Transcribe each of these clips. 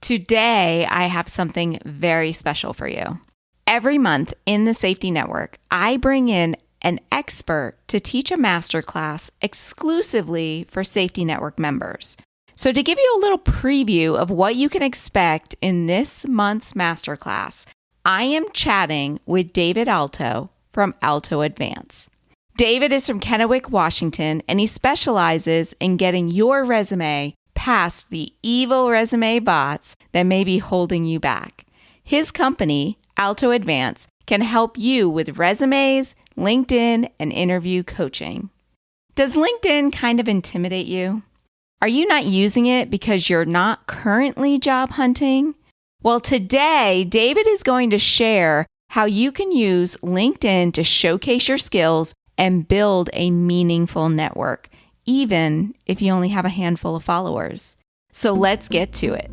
Today, I have something very special for you. Every month in the Safety Network, I bring in an expert to teach a masterclass exclusively for Safety Network members. So to give you a little preview of what you can expect in this month's masterclass, I am chatting with David Alto from Alto Advance. David is from Kennewick, Washington, and he specializes in getting your resume past the evil resume bots that may be holding you back. His company, Alto Advance, can help you with resumes, LinkedIn, and interview coaching. Does LinkedIn kind of intimidate you? Are you not using it because you're not currently job hunting? Well, today, David is going to share how you can use LinkedIn to showcase your skills and build a meaningful network, even if you only have a handful of followers. So let's get to it.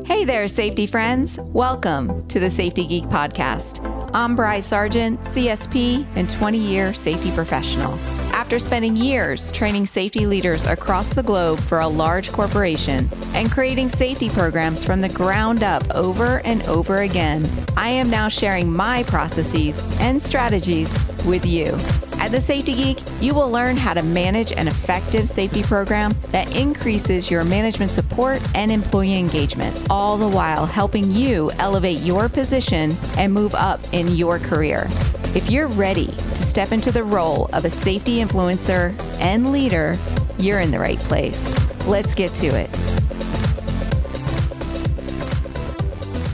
Hey there, safety friends. Welcome to the Safety Geek podcast. I'm Bri Sargent, CSP and 20-year safety professional. After spending years training safety leaders across the globe for a large corporation and creating safety programs from the ground up over and over again, I am now sharing my processes and strategies with you. At the Safety Geek, you will learn how to manage an effective safety program that increases your management support and employee engagement, all the while helping you elevate your position and move up in your career. If you're ready to step into the role of a safety influencer and leader, you're in the right place. Let's get to it.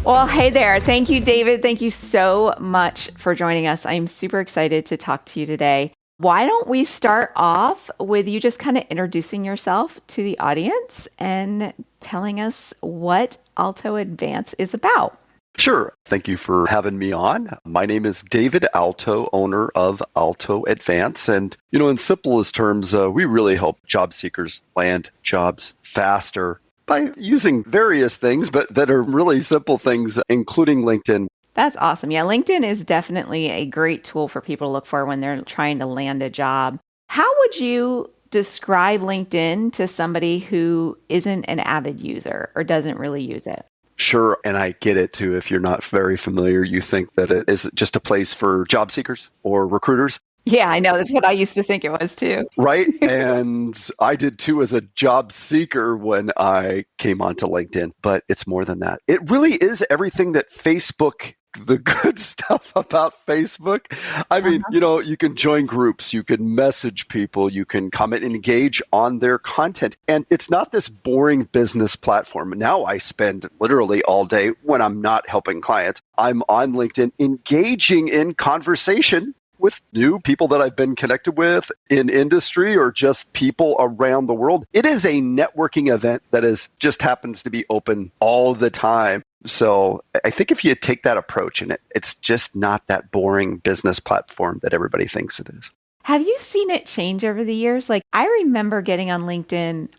Well, hey there. Thank you, David. Thank you so much for joining us. I'm super excited to talk to you today. Why don't we start off with you just kind of introducing yourself to the audience and telling us what Alto Advance is about? Sure. Thank you for having me on. My name is David Alto, owner of Alto Advance. And, in simplest terms, we really help job seekers land jobs faster by using various things, but that are really simple things, including LinkedIn. That's awesome. Yeah, LinkedIn is definitely a great tool for people to look for when they're trying to land a job. How would you describe LinkedIn to somebody who isn't an avid user or doesn't really use it? Sure. And I get it too. If you're not very familiar, you think that it is just a place for job seekers or recruiters. Yeah, I know. That's what I used to think it was too. Right. And I did too as a job seeker when I came onto LinkedIn, but it's more than that. It really is everything that Facebook, the good stuff about Facebook. I mean, you can join groups, you can message people, you can comment and engage on their content. And it's not this boring business platform. Now I spend literally all day when I'm not helping clients. I'm on LinkedIn engaging in conversation with new people that I've been connected with in industry or just people around the world. It is a networking event that just happens to be open all the time. So I think if you take that approach and it's just not that boring business platform that everybody thinks it is. Have you seen it change over the years? Like I remember getting on LinkedIn,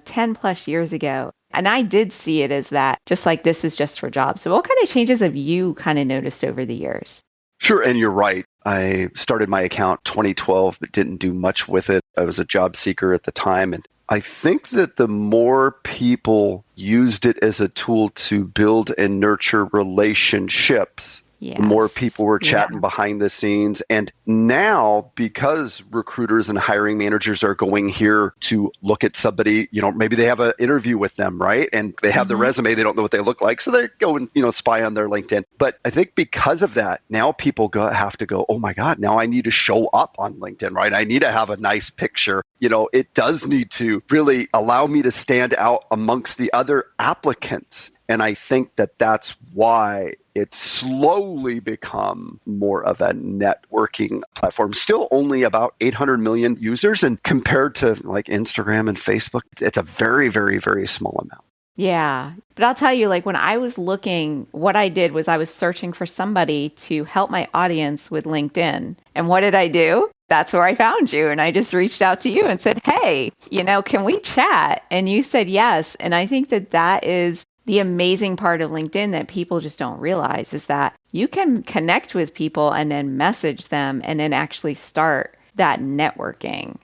10 plus years ago. And I did see it as that, just like this is just for jobs. So what kind of changes have you kind of noticed over the years? Sure. And you're right. I started my account 2012, but didn't do much with it. I was a job seeker at the time. And I think that the more people used it as a tool to build and nurture relationships, yes. The more people were chatting behind the scenes. And now, because recruiters and hiring managers are going here to look at somebody, maybe they have an interview with them, right? And they have the resume, they don't know what they look like. So they go and, spy on their LinkedIn. But I think because of that, now people have to go, oh my God, now I need to show up on LinkedIn, right? I need to have a nice picture. It does need to really allow me to stand out amongst the other applicants. And I think that that's why it's slowly become more of a networking platform. Still only about 800 million users. And compared to like Instagram and Facebook, it's a very, very, very small amount. Yeah. But I'll tell you, like when I was looking, what I did was I was searching for somebody to help my audience with LinkedIn. And what did I do? That's where I found you. And I just reached out to you and said, hey, can we chat? And you said yes. And I think that is the amazing part of LinkedIn that people just don't realize is that you can connect with people and then message them and then actually start that networking.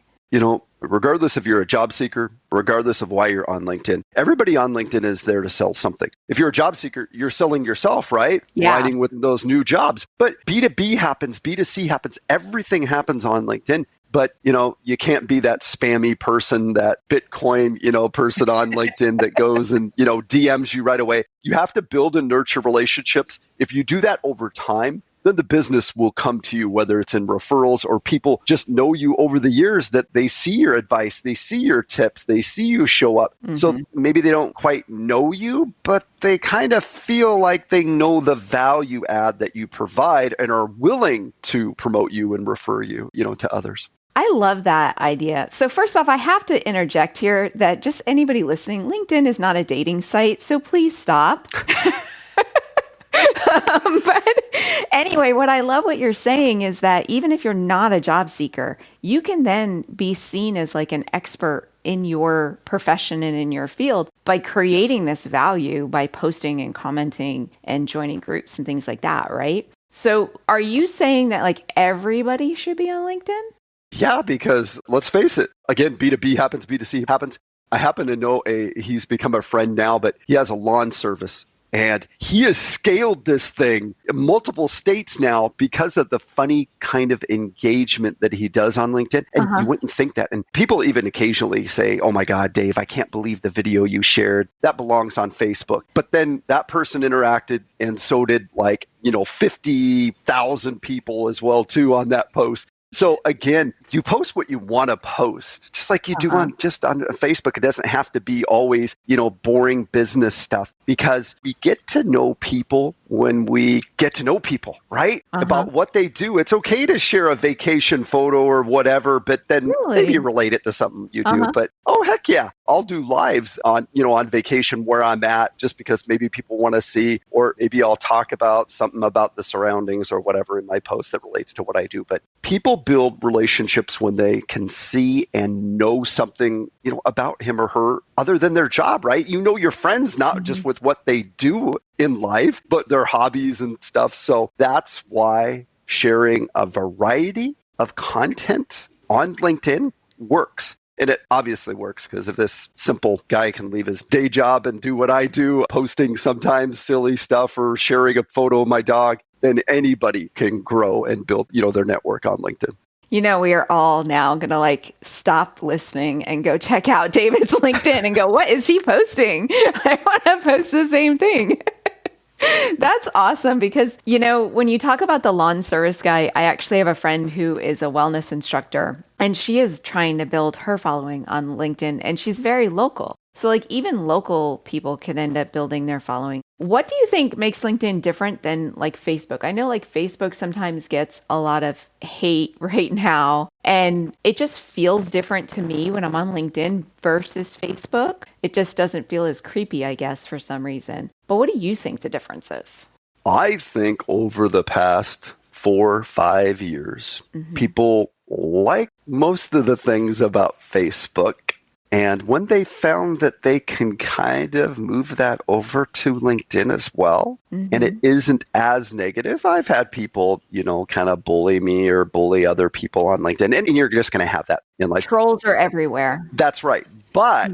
regardless if you're a job seeker, regardless of why you're on LinkedIn, everybody on LinkedIn is there to sell something. If you're a job seeker, you're selling yourself, right? Yeah. Finding with those new jobs. But B2B happens, B2C happens, everything happens on LinkedIn. But, you can't be that spammy person, that Bitcoin, person on LinkedIn that goes and, DMs you right away. You have to build and nurture relationships. If you do that over time, then the business will come to you, whether it's in referrals or people just know you over the years, that they see your advice, they see your tips, they see you show up. Mm-hmm. So maybe they don't quite know you, but they kind of feel like they know the value add that you provide and are willing to promote you and refer you, to others. I love that idea. So first off, I have to interject here that just anybody listening, LinkedIn is not a dating site, so please stop. But anyway, what I love what you're saying is that even if you're not a job seeker, you can then be seen as like an expert in your profession and in your field by creating this value by posting and commenting and joining groups and things like that, right? So are you saying that like everybody should be on LinkedIn? Yeah, because let's face it, again, B2B happens, B2C happens. I happen to know he's become a friend now, but he has a lawn service. And he has scaled this thing in multiple states now because of the funny kind of engagement that he does on LinkedIn. And you wouldn't think that. And people even occasionally say, oh my God, Dave, I can't believe the video you shared. That belongs on Facebook. But then that person interacted, and so did 50,000 people as well, too, on that post. So again, you post what you want to post, just like you do on Facebook. It doesn't have to be always, boring business stuff, because we get to know people when we get to know people, right? About what they do. It's okay to share a vacation photo or whatever, but then maybe relate it to something you do. But oh, heck yeah, I'll do lives on vacation where I'm at, just because maybe people want to see, or maybe I'll talk about something about the surroundings or whatever in my post that relates to what I do. But people build relationships when they can see and know something, about him or her other than their job, right? You know your friends, not just with what they do in life, but their hobbies and stuff. So that's why sharing a variety of content on LinkedIn works. And it obviously works, because if this simple guy can leave his day job and do what I do, posting sometimes silly stuff or sharing a photo of my dog, then anybody can grow and build, their network on LinkedIn. We are all now going to stop listening and go check out David's LinkedIn and go, what is he posting? I want to post the same thing. That's awesome, because, when you talk about the lawn service guy, I actually have a friend who is a wellness instructor, and she is trying to build her following on LinkedIn, and she's very local. So even local people can end up building their following. What do you think makes LinkedIn different than Facebook? I know Facebook sometimes gets a lot of hate right now, and it just feels different to me when I'm on LinkedIn versus Facebook. It just doesn't feel as creepy, I guess, for some reason. But what do you think the difference is? I think over the past 4 or 5 years, people like most of the things about Facebook. And when they found that they can kind of move that over to LinkedIn as well, and it isn't as negative, I've had people, kind of bully me or bully other people on LinkedIn. And you're just going to have that in life. Trolls are everywhere. That's right. But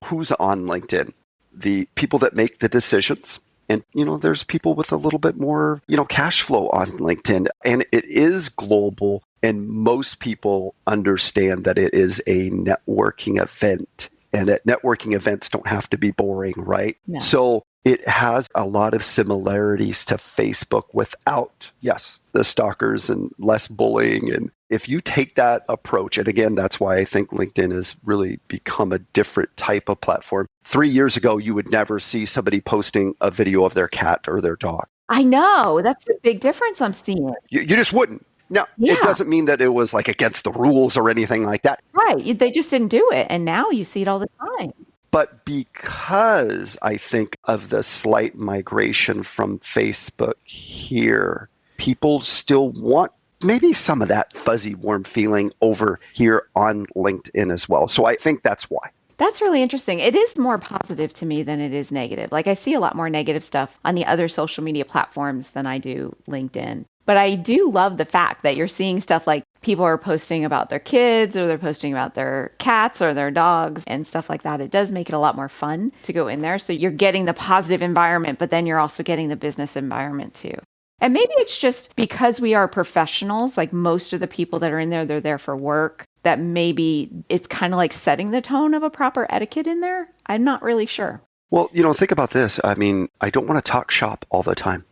who's on LinkedIn? The people that make the decisions. And, there's people with a little bit more, cash flow on LinkedIn. And it is global. And most people understand that it is a networking event, and that networking events don't have to be boring, right? No. So it has a lot of similarities to Facebook without, yes, the stalkers and less bullying. And if you take that approach, and again, that's why I think LinkedIn has really become a different type of platform. 3 years ago, you would never see somebody posting a video of their cat or their dog. I know. That's the big difference I'm seeing. You just wouldn't. Now, it doesn't mean that it was against the rules or anything like that. Right. They just didn't do it. And now you see it all the time. But because I think of the slight migration from Facebook here, people still want maybe some of that fuzzy, warm feeling over here on LinkedIn as well. So I think that's why. That's really interesting. It is more positive to me than it is negative. I see a lot more negative stuff on the other social media platforms than I do LinkedIn. But I do love the fact that you're seeing stuff like people are posting about their kids or they're posting about their cats or their dogs and stuff like that. It does make it a lot more fun to go in there. So you're getting the positive environment, but then you're also getting the business environment too. And maybe it's just because we are professionals, like most of the people that are in there, they're there for work, that maybe it's kind of like setting the tone of a proper etiquette in there. I'm not really sure. Well, think about this. I mean, I don't want to talk shop all the time.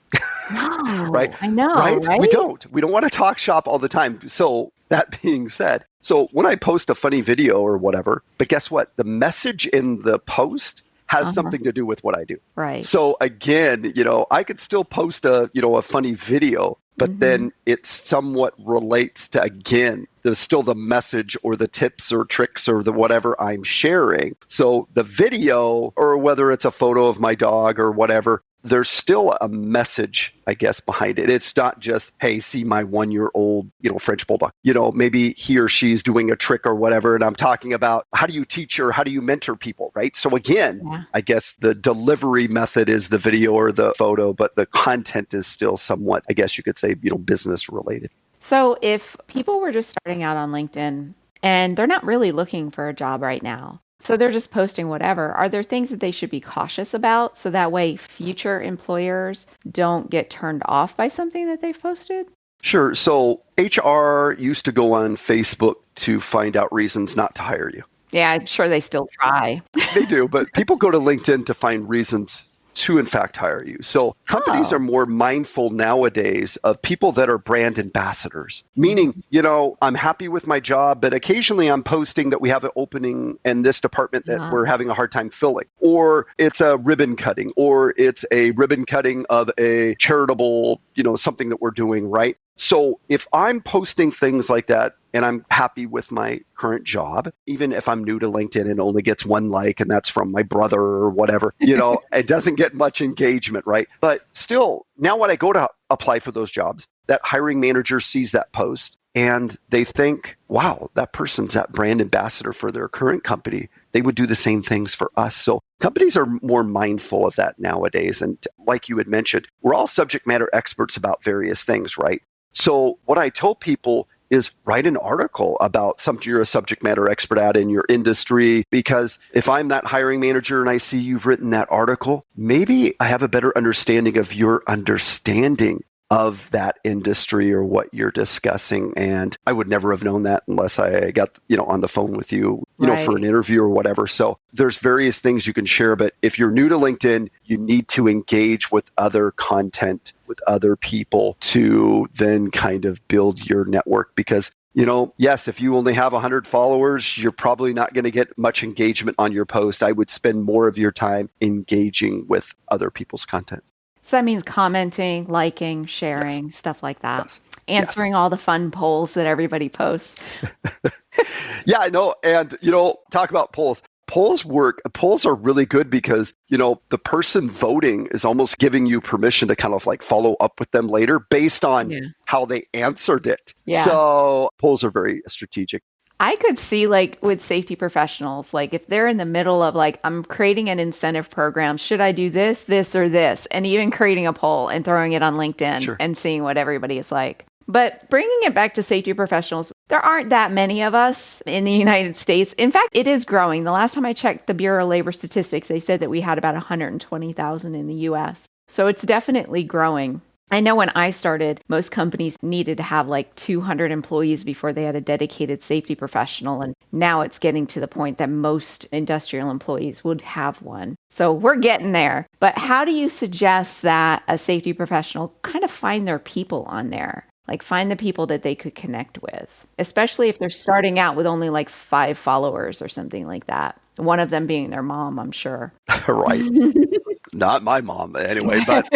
No, Right? I know, Right? right? We don't want to talk shop all the time. So that being said, so when I post a funny video or whatever, but guess what? The message in the post has something to do with what I do. Right. So again, I could still post a funny video, but then it somewhat relates to, again, there's still the message or the tips or tricks or the whatever I'm sharing. So the video, or whether it's a photo of my dog or whatever, there's still a message, I guess, behind it. It's not just, hey, see my 1-year-old, French bulldog. Maybe he or she's doing a trick or whatever. And I'm talking about how do you teach or how do you mentor people, right? So again, I guess the delivery method is the video or the photo, but the content is still somewhat, I guess you could say, business related. So if people were just starting out on LinkedIn and they're not really looking for a job right now, so they're just posting whatever, are there things that they should be cautious about so that way future employers don't get turned off by something that they've posted? Sure. So HR used to go on Facebook to find out reasons not to hire you. Yeah, I'm sure they still try. They do, but people go to LinkedIn to find reasons to, in fact, hire you. So companies are more mindful nowadays of people that are brand ambassadors, meaning, I'm happy with my job, but occasionally I'm posting that we have an opening in this department that we're having a hard time filling, or it's a ribbon cutting, or it's a ribbon cutting of a charitable, something that we're doing, right? So if I'm posting things like that and I'm happy with my current job, even if I'm new to LinkedIn and only gets 1 like, and that's from my brother or whatever, it doesn't get much engagement, right? But still, now when I go to apply for those jobs, that hiring manager sees that post and they think, wow, that person's that brand ambassador for their current company. They would do the same things for us. So companies are more mindful of that nowadays. And like you had mentioned, we're all subject matter experts about various things, right? So what I tell people is write an article about something you're a subject matter expert at in your industry, because if I'm that hiring manager and I see you've written that article, maybe I have a better understanding of your understanding of that industry or what you're discussing. And I would never have known that unless I got, on the phone with you, for an interview or whatever. So there's various things you can share. But if you're new to LinkedIn, you need to engage with other content, with other people to then kind of build your network. Because, yes, if you only have 100 followers, you're probably not going to get much engagement on your post. I would spend more of your time engaging with other people's content. So that means commenting, liking, sharing, stuff like that. Answering all the fun polls that everybody posts. Yeah, I know. And, talk about polls. Polls work. Polls are really good because, the person voting is almost giving you permission to kind of like follow up with them later based on how they answered it. Yeah. So polls are very strategic. I could see like with safety professionals, like if they're in the middle of like, I'm creating an incentive program, should I do this, this, or this? And even creating a poll and throwing it on LinkedIn and seeing what everybody is like. But bringing it back to safety professionals, there aren't that many of us in the United States. In fact, it is growing. The last time I checked the Bureau of Labor Statistics, they said that we had about 120,000 in the US. So it's definitely growing. I know when I started, most companies needed to have like 200 employees before they had a dedicated safety professional. And now it's getting to the point that most industrial employees would have one. So we're getting there. But how do you suggest that a safety professional kind of find their people on there? Like find the people that they could connect with, especially if they're starting out with only like 5 followers or something like that. One of them being their mom, I'm sure. Right. Not my mom anyway, but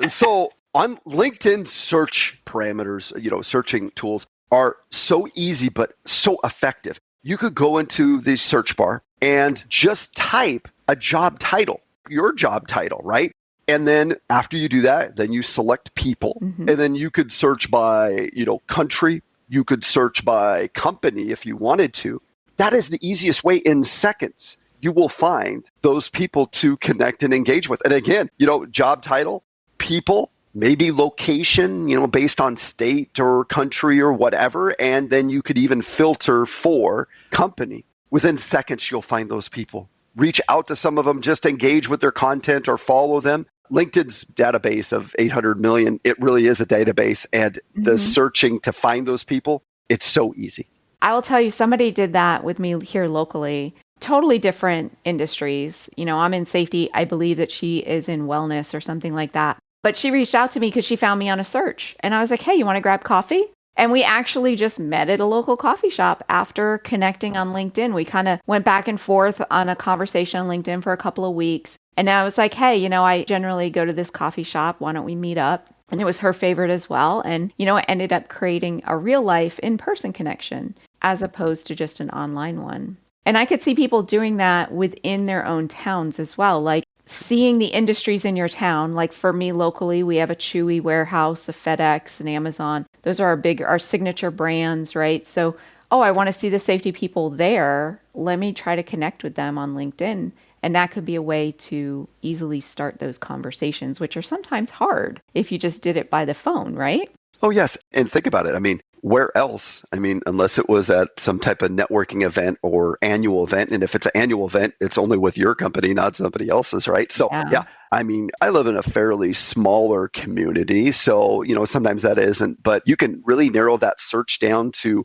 so on LinkedIn, search parameters, searching tools are so easy, but so effective. You could go into the search bar and just type a job title, your job title, right? And then after you do that, then you select people, and then you could search by, country. You could search by company if you wanted to. That is the easiest way. In seconds, you will find those people to connect and engage with. And again, job title, people, maybe location, based on state or country or whatever. And then you could even filter for company. Within seconds, you'll find those people. Reach out to some of them, just engage with their content or follow them. LinkedIn's database of 800 million, it really is a database. And the searching to find those people, it's so easy. I will tell you, somebody did that with me here locally. Totally different industries. I'm in safety. I believe that she is in wellness or something like that. But she reached out to me because she found me on a search. And I was like, hey, you want to grab coffee? And we actually just met at a local coffee shop after connecting on LinkedIn. We kind of went back and forth on a conversation on LinkedIn for a couple of weeks. And I was like, hey, I generally go to this coffee shop. Why don't we meet up? And it was her favorite as well. And, it ended up creating a real life in-person connection as opposed to just an online one. And I could see people doing that within their own towns as well. Like seeing the industries in your town. Like for me locally, we have a Chewy warehouse, a FedEx, and Amazon. Those are our signature brands, right? So, I want to see the safety people there. Let me try to connect with them on LinkedIn. And that could be a way to easily start those conversations, which are sometimes hard if you just did it by the phone, right? Oh, yes. And think about it. Where else? Unless it was at some type of networking event or annual event. And if it's an annual event, it's only with your company, not somebody else's, right? So, yeah. I live in a fairly smaller community. So, sometimes that isn't, but you can really narrow that search down to,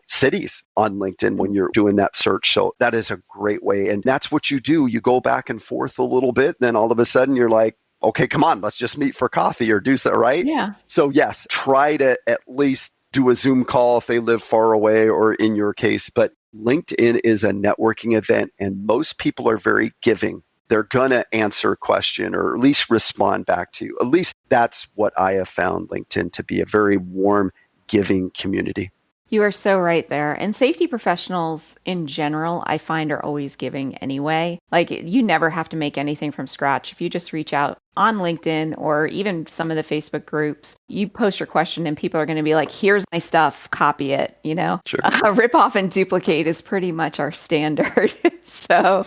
cities on LinkedIn when you're doing that search. So that is a great way. And that's what you do. You go back and forth a little bit. Then all of a sudden you're like, okay, come on, let's just meet for coffee or do so, right? Yeah. So yes, try to at least do a Zoom call if they live far away or in your case. But LinkedIn is a networking event and most people are very giving. They're going to answer a question or at least respond back to you. At least that's what I have found LinkedIn to be, a very warm, giving community. You are so right there. And safety professionals in general, I find are always giving anyway. Like you never have to make anything from scratch. If you just reach out on LinkedIn or even some of the Facebook groups, you post your question and people are going to be like, here's my stuff, copy it, Sure. Rip off and duplicate is pretty much our standard. So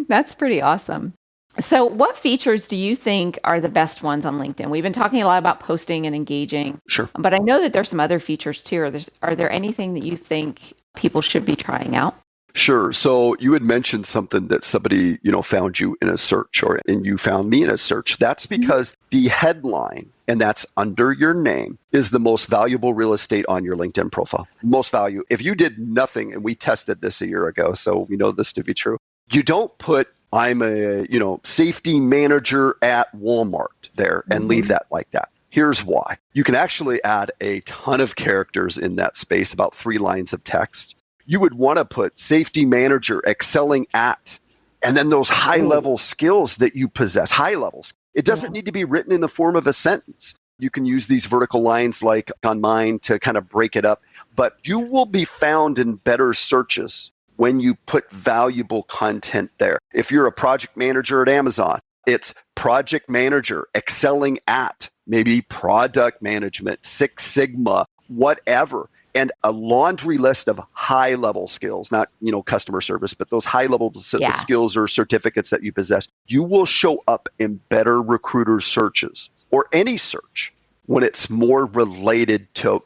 that's pretty awesome. So what features do you think are the best ones on LinkedIn? We've been talking a lot about posting and engaging. Sure. But I know that there's some other features too. Are there anything that you think people should be trying out? Sure. So you had mentioned something that somebody, found you in a search and you found me in a search. That's because the headline, and that's under your name, is the most valuable real estate on your LinkedIn profile. Most value. If you did nothing, and we tested this a year ago, so we know this to be true, you don't put I'm a, safety manager at Walmart there and leave that like that. Here's why. You can actually add a ton of characters in that space, about 3 lines of text. You would want to put safety manager excelling at, and then those high level skills that you possess, high levels. It doesn't need to be written in the form of a sentence. You can use these vertical lines like on mine to kind of break it up, but you will be found in better searches when you put valuable content there. If you're a project manager at Amazon, it's project manager excelling at maybe product management, Six Sigma, whatever. And a laundry list of high level skills, not, customer service, but those high level skills or certificates that you possess. You will show up in better recruiter searches or any search when it's more related to,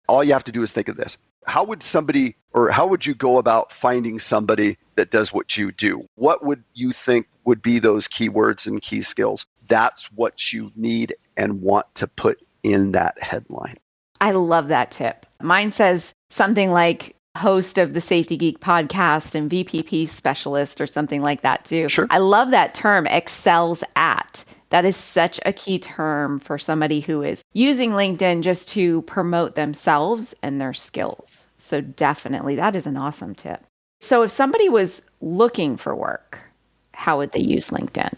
all you have to do is think of this. How would you go about finding somebody that does what you do? What would you think would be those keywords and key skills? That's what you need and want to put in that headline. I love that tip. Mine says something like host of the Safety Geek podcast and VPP specialist or something like that too. Sure. I love that term, excels at. That is such a key term for somebody who is using LinkedIn just to promote themselves and their skills. So definitely, that is an awesome tip. So if somebody was looking for work, how would they use LinkedIn?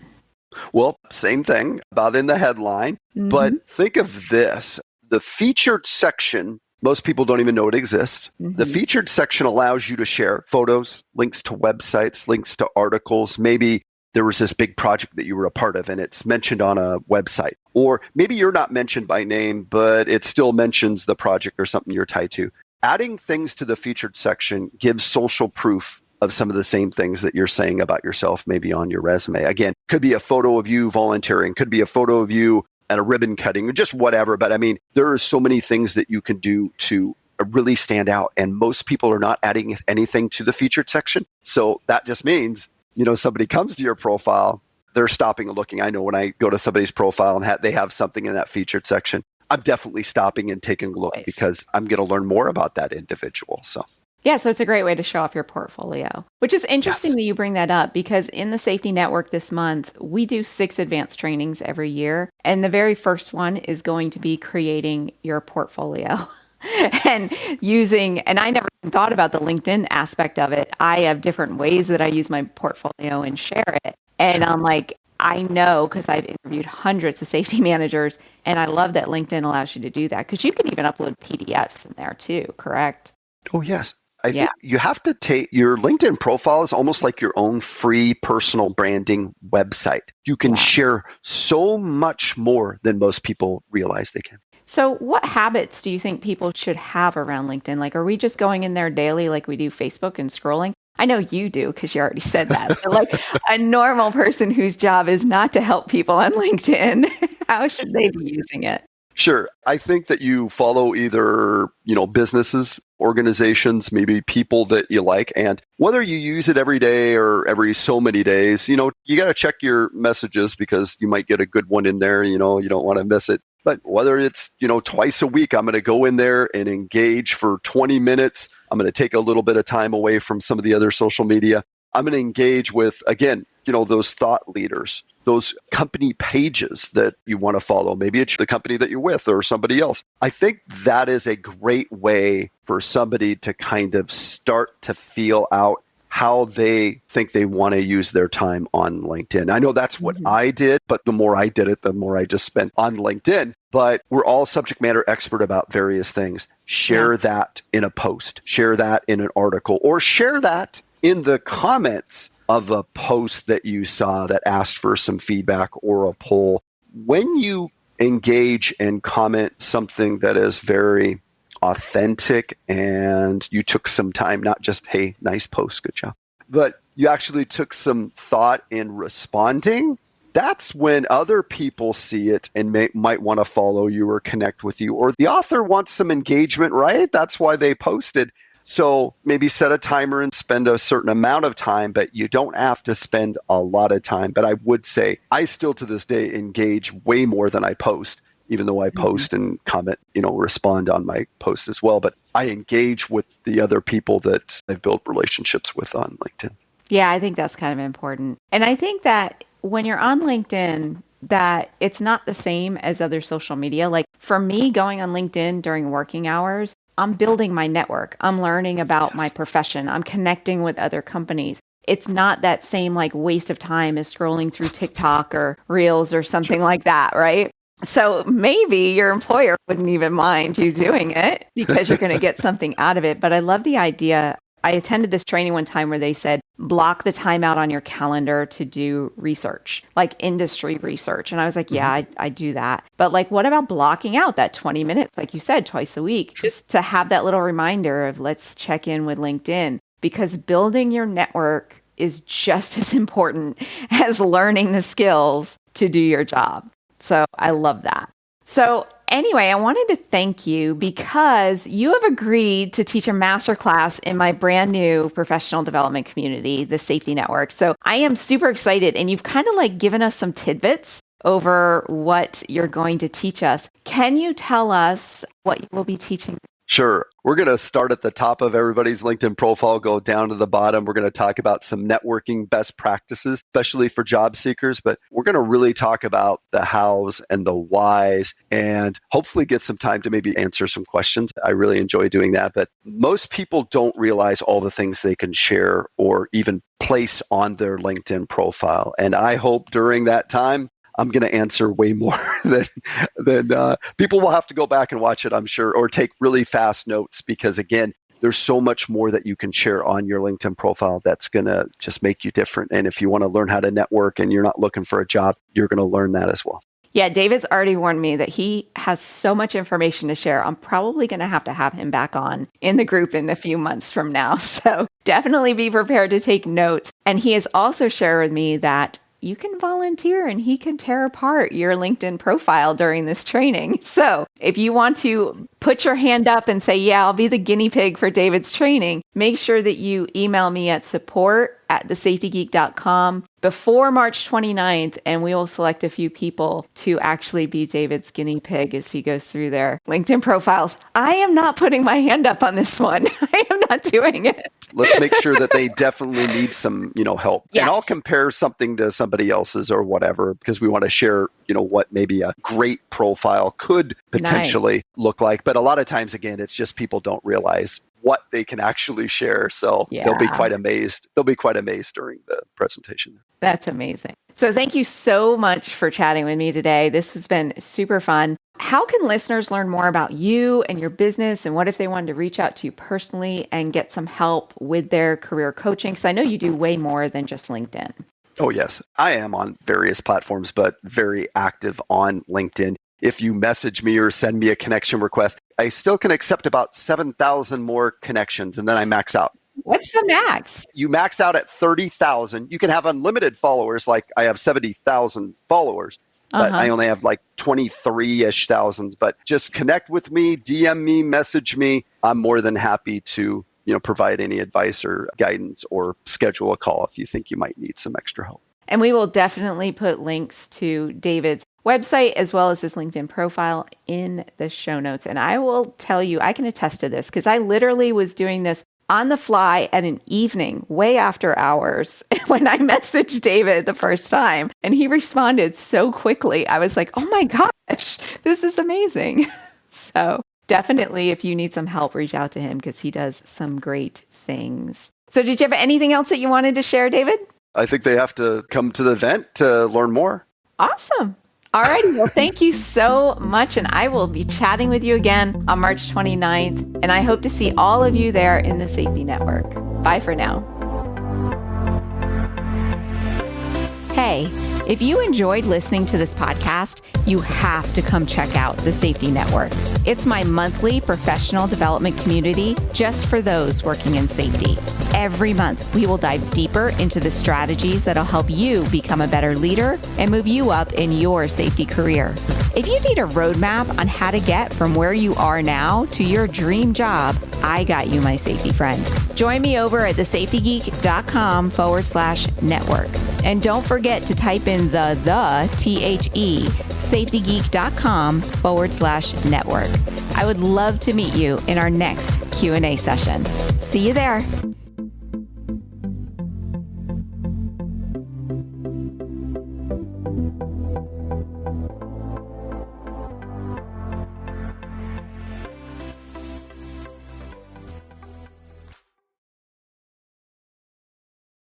Well, same thing about in the headline, but think of this. The featured section, most people don't even know it exists. The featured section allows you to share photos, links to websites, links to articles. Maybe there was this big project that you were a part of and it's mentioned on a website. Or maybe you're not mentioned by name, but it still mentions the project or something you're tied to. Adding things to the featured section gives social proof of some of the same things that you're saying about yourself, maybe on your resume. Again, could be a photo of you volunteering, could be a photo of you and a ribbon cutting or just whatever. But I mean, there are so many things that you can do to really stand out. And most people are not adding anything to the featured section. So that just means, somebody comes to your profile, they're stopping and looking. I know when I go to somebody's profile and they have something in that featured section, I'm definitely stopping and taking a look because I'm going to learn more about that individual. So. Yeah, so it's a great way to show off your portfolio, which is interesting that you bring that up because in the Safety Network this month, we do 6 advanced trainings every year. And the very first one is going to be creating your portfolio and I never thought about the LinkedIn aspect of it. I have different ways that I use my portfolio and share it. And I'm like, I know because I've interviewed hundreds of safety managers and I love that LinkedIn allows you to do that because you can even upload PDFs in there too, correct? Oh, yes. I think you have to take your LinkedIn profile is almost like your own free personal branding website. You can share so much more than most people realize they can. So what habits do you think people should have around LinkedIn? Like, are we just going in there daily like we do Facebook and scrolling? I know you do because you already said that. But like a normal person whose job is not to help people on LinkedIn, how should they be using it? Sure. I think that you follow either, businesses, organizations, maybe people that you like. And whether you use it every day or every so many days, you got to check your messages because you might get a good one in there. You don't want to miss it. But whether it's, twice a week, I'm going to go in there and engage for 20 minutes. I'm going to take a little bit of time away from some of the other social media. I'm going to engage with, again, those thought leaders, those company pages that you want to follow. Maybe it's the company that you're with or somebody else. I think that is a great way for somebody to kind of start to feel out how they think they want to use their time on LinkedIn. I know that's what I did, but the more I did it, the more I just spent on LinkedIn. But we're all subject matter expert about various things. Share that in a post, share that in an article, or share that in the comments of a post that you saw that asked for some feedback or a poll. When you engage and comment something that is very authentic and you took some time, not just, hey, nice post, good job, but you actually took some thought in responding, that's when other people see it and might want to follow you or connect with you. Or the author wants some engagement, right? That's why they posted. So maybe set a timer and spend a certain amount of time, but you don't have to spend a lot of time. But I would say I still to this day engage way more than I post, even though I post and comment, respond on my post as well. But I engage with the other people that I've built relationships with on LinkedIn. Yeah, I think that's kind of important. And I think that when you're on LinkedIn, that it's not the same as other social media. Like for me, going on LinkedIn during working hours, I'm building my network. I'm learning about my profession. I'm connecting with other companies. It's not that same like waste of time as scrolling through TikTok or Reels or something like that, right? So maybe your employer wouldn't even mind you doing it because you're going to get something out of it. But I love the idea. I attended this training one time where they said, block the time out on your calendar to do research, like industry research. And I was like, yeah, I do that. But like, what about blocking out that 20 minutes, like you said, twice a week, just to have that little reminder of let's check in with LinkedIn, because building your network is just as important as learning the skills to do your job. So I love that. So anyway, I wanted to thank you because you have agreed to teach a masterclass in my brand new professional development community, the Safety Network. So I am super excited, and you've kind of like given us some tidbits over what you're going to teach us. Can you tell us what you will be teaching? Sure. We're going to start at the top of everybody's LinkedIn profile, go down to the bottom. We're going to talk about some networking best practices, especially for job seekers, but we're going to really talk about the hows and the whys and hopefully get some time to maybe answer some questions. I really enjoy doing that, but most people don't realize all the things they can share or even place on their LinkedIn profile. And I hope during that time, I'm going to answer way more than people will have to go back and watch it, I'm sure, or take really fast notes because, again, there's so much more that you can share on your LinkedIn profile that's going to just make you different. And if you want to learn how to network and you're not looking for a job, you're going to learn that as well. Yeah, David's already warned me that he has so much information to share. I'm probably going to have him back on in the group in a few months from now. So definitely be prepared to take notes. And he has also shared with me that you can volunteer and he can tear apart your LinkedIn profile during this training. So if you want to put your hand up and say, yeah, I'll be the guinea pig for David's training, make sure that you email me at support@thesafetygeek.com before March 29th, and we will select a few people to actually be David's guinea pig as he goes through their LinkedIn profiles. I am not putting my hand up on this one. I am not doing it. Let's make sure that they definitely need some, help. Yes. And I'll compare something to somebody else's or whatever, because we want to share, what maybe a great profile could potentially look like. But a lot of times, again, it's just people don't realize what they can actually share. So they'll be quite amazed. They'll be quite amazed during the presentation. That's amazing. So thank you so much for chatting with me today. This has been super fun. How can listeners learn more about you and your business? And what if they wanted to reach out to you personally and get some help with their career coaching? Because I know you do way more than just LinkedIn. Oh, yes. I am on various platforms, but very active on LinkedIn. If you message me or send me a connection request, I still can accept about 7,000 more connections, and then I max out. What's the max? You max out at 30,000. You can have unlimited followers, like I have 70,000 followers, but I only have like 23-ish thousands. But just connect with me, DM me, message me. I'm more than happy to provide any advice or guidance or schedule a call if you think you might need some extra help. And we will definitely put links to David's website as well as his LinkedIn profile in the show notes. And I will tell you, I can attest to this because I literally was doing this on the fly at an evening, way after hours, when I messaged David the first time. And he responded so quickly. I was like, oh my gosh, this is amazing. So definitely, if you need some help, reach out to him because he does some great things. So did you have anything else that you wanted to share, David? I think they have to come to the event to learn more. Awesome. All righty. Well, thank you so much. And I will be chatting with you again on March 29th. And I hope to see all of you there in the Safety Network. Bye for now. Hey, if you enjoyed listening to this podcast, you have to come check out the Safety Network. It's my monthly professional development community just for those working in safety. Every month, we will dive deeper into the strategies that'll help you become a better leader and move you up in your safety career. If you need a roadmap on how to get from where you are now to your dream job, I got you, my safety friend. Join me over at thesafetygeek.com/network. And don't forget to type in the THE, safetygeek.com/network. I would love to meet you in our next Q&A session. See you there.